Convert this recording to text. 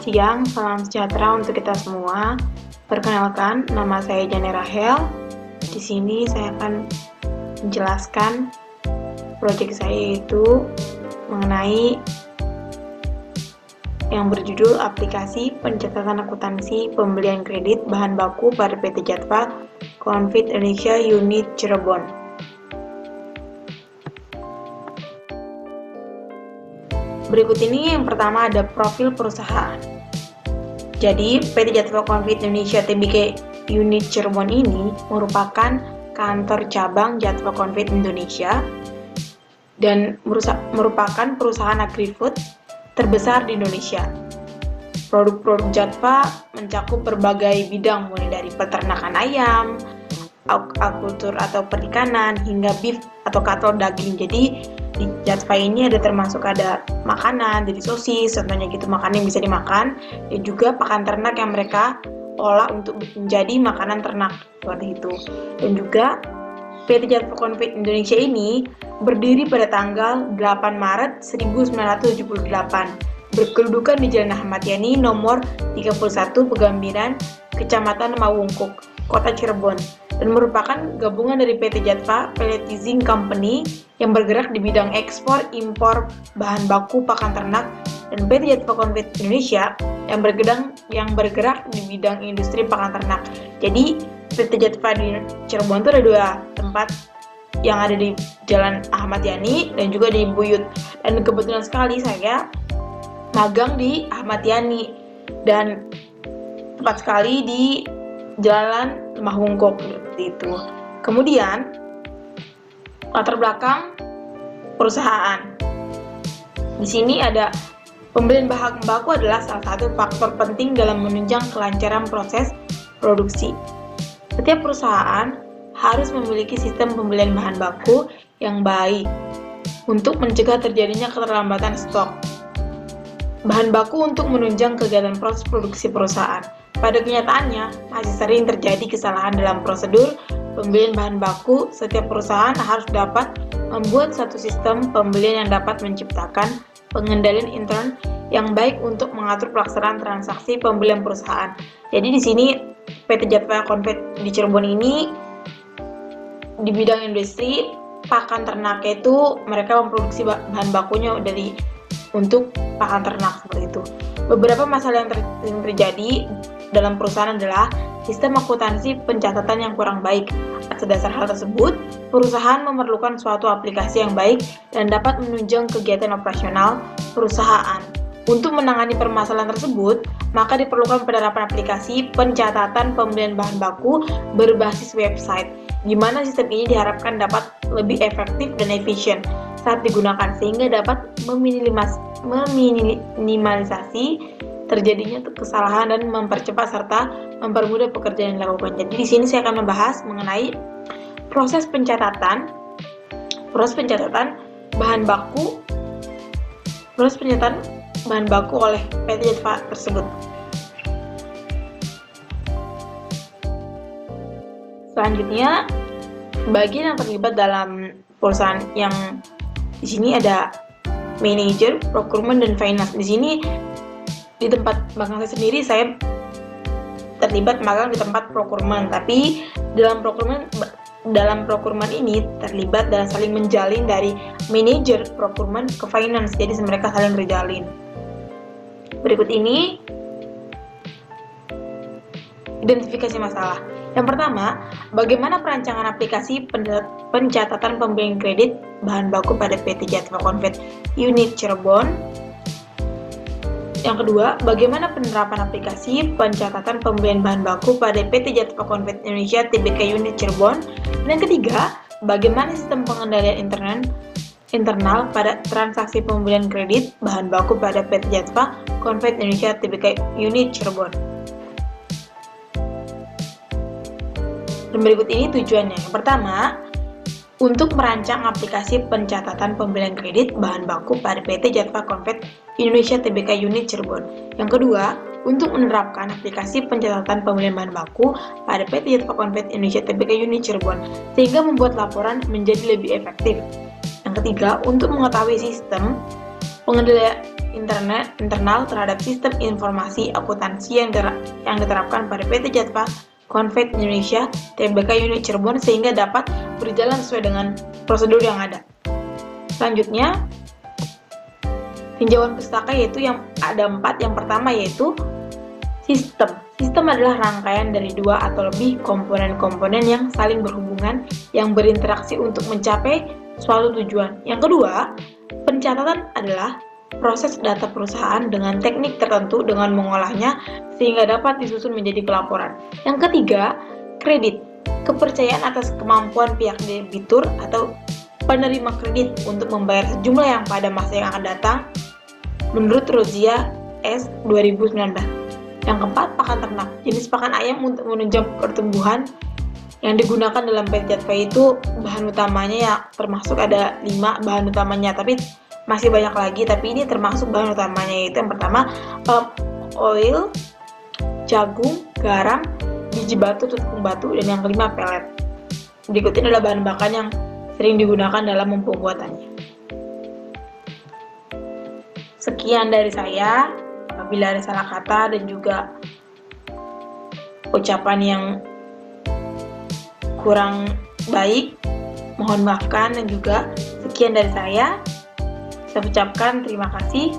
siang, salam sejahtera untuk kita semua. Perkenalkan, nama saya Jane Rahel. Di sini saya akan menjelaskan proyek saya yaitu mengenai yang berjudul aplikasi pencatatan akuntansi pembelian kredit bahan baku pada PT Jatva Konfit Indonesia Unit Cirebon. Berikut ini yang pertama ada profil perusahaan. Jadi PT Jatva Konfit Indonesia Tbk Unit Cirebon ini merupakan kantor cabang Jatva Konfit Indonesia dan merupakan perusahaan agri-food terbesar di Indonesia. Produk-produk Jatva mencakup berbagai bidang mulai dari peternakan ayam, aquaculture atau perikanan hingga beef atau cattle daging. Jadi di Jatva ini termasuk ada makanan, jadi sosis, contohnya gitu, makanan yang bisa dimakan, dan juga pakan ternak yang mereka olah untuk menjadi makanan ternak seperti itu. Dan juga PT Jatva Konfit Indonesia ini berdiri pada tanggal 8 Maret 1978, berkedudukan di Jalan Ahmad Yani nomor 31 Pegambiran, Kecamatan Mawungkuk, Kota Cirebon, dan merupakan gabungan dari PT Jatva Pelletizing Company yang bergerak di bidang ekspor impor bahan baku pakan ternak dan PT Jatva Konfit Indonesia yang bergerak di bidang industri pakan ternak. Jadi PT Jatva di Cirebon itu ada dua tempat yang ada di Jalan Ahmad Yani dan juga di Buyut. Dan kebetulan sekali saya magang di Ahmad Yani dan tepat sekali di Jalan Mawungkuk seperti itu. Kemudian latar belakang perusahaan. Di sini ada pembelian bahan baku adalah salah satu faktor penting dalam menunjang kelancaran proses produksi. Setiap perusahaan harus memiliki sistem pembelian bahan baku yang baik untuk mencegah terjadinya keterlambatan stok bahan baku untuk menunjang kegiatan proses produksi perusahaan. Pada kenyataannya, masih sering terjadi kesalahan dalam prosedur pembelian bahan baku. Setiap perusahaan harus dapat membuat satu sistem pembelian yang dapat menciptakan pengendalian intern yang baik untuk mengatur pelaksanaan transaksi pembelian perusahaan. Jadi di sini PT Jatva Konfit di Cirebon ini di bidang industri pakan ternak itu mereka memproduksi bahan bakunya untuk pakan ternak seperti itu. Beberapa masalah yang terjadi dalam perusahaan adalah sistem akuntansi pencatatan yang kurang baik. Atas dasar hal tersebut, perusahaan memerlukan suatu aplikasi yang baik dan dapat menunjang kegiatan operasional perusahaan. Untuk menangani permasalahan tersebut, maka diperlukan penerapan aplikasi pencatatan pembelian bahan baku berbasis website, di mana sistem ini diharapkan dapat lebih efektif dan efisien saat digunakan sehingga dapat meminimalisasi terjadinya kesalahan dan mempercepat serta mempermudah pekerjaan yang dilakukan. Jadi di sini saya akan membahas mengenai proses pencatatan bahan baku oleh PT Jatva tersebut. Selanjutnya, bagian yang terlibat dalam perusahaan yang di sini ada manajer, procurement, dan finance. Di sini di tempat magang saya sendiri saya terlibat magang di tempat procurement, tapi dalam procurement ini terlibat dan saling menjalin dari manajer procurement ke finance, jadi mereka saling berjalin. Berikut ini identifikasi masalah. Yang pertama, bagaimana perancangan aplikasi pencatatan pembelian kredit bahan baku pada PT Jatva Konfit Unit Cirebon. Yang kedua, bagaimana penerapan aplikasi pencatatan pembelian bahan baku pada PT Jatva Konfit Indonesia Tbk Unit Cirebon. Dan yang ketiga, bagaimana sistem pengendalian internal pada transaksi pembelian kredit bahan baku pada PT Jatva Konfit Indonesia Tbk Unit Cirebon. Dan berikut ini tujuannya. Yang pertama, untuk merancang aplikasi pencatatan pembelian kredit bahan baku pada PT Jatva Konfit Indonesia Tbk Unit Cirebon. Yang kedua, untuk menerapkan aplikasi pencatatan pembelian bahan baku pada PT Jatva Konfit Indonesia Tbk Unit Cirebon sehingga membuat laporan menjadi lebih efektif. Yang ketiga, untuk mengetahui sistem pengendalian internal terhadap sistem informasi akuntansi yang diterapkan pada PT Jatva Convert Indonesia Tbk Unit Cirebon sehingga dapat berjalan sesuai dengan prosedur yang ada. Selanjutnya, tinjauan pustaka yaitu yang ada 4. Yang pertama yaitu sistem. Sistem adalah rangkaian dari 2 atau lebih komponen-komponen yang saling berhubungan yang berinteraksi untuk mencapai suatu tujuan. Yang kedua, pencatatan adalah proses data perusahaan dengan teknik tertentu dengan mengolahnya sehingga dapat disusun menjadi pelaporan. Yang ketiga, kredit. Kepercayaan atas kemampuan pihak debitur atau penerima kredit untuk membayar sejumlah yang pada masa yang akan datang menurut Rozia S. 2019. Yang keempat, pakan ternak. Jenis pakan ayam untuk menunjang pertumbuhan yang digunakan dalam PT Jatva itu bahan utamanya ya termasuk ada 5 bahan utamanya, tapi masih banyak lagi, tapi ini termasuk bahan utamanya yaitu yang pertama palm oil, jagung, garam, biji batu, tepung batu, dan yang kelima pelet. Berikut ini adalah bahan bakan yang sering digunakan dalam pembuatannya. Sekian dari saya. Apabila ada salah kata dan juga ucapan yang kurang baik, mohon maafkan, dan juga sekian dari saya. Saya ucapkan terima kasih.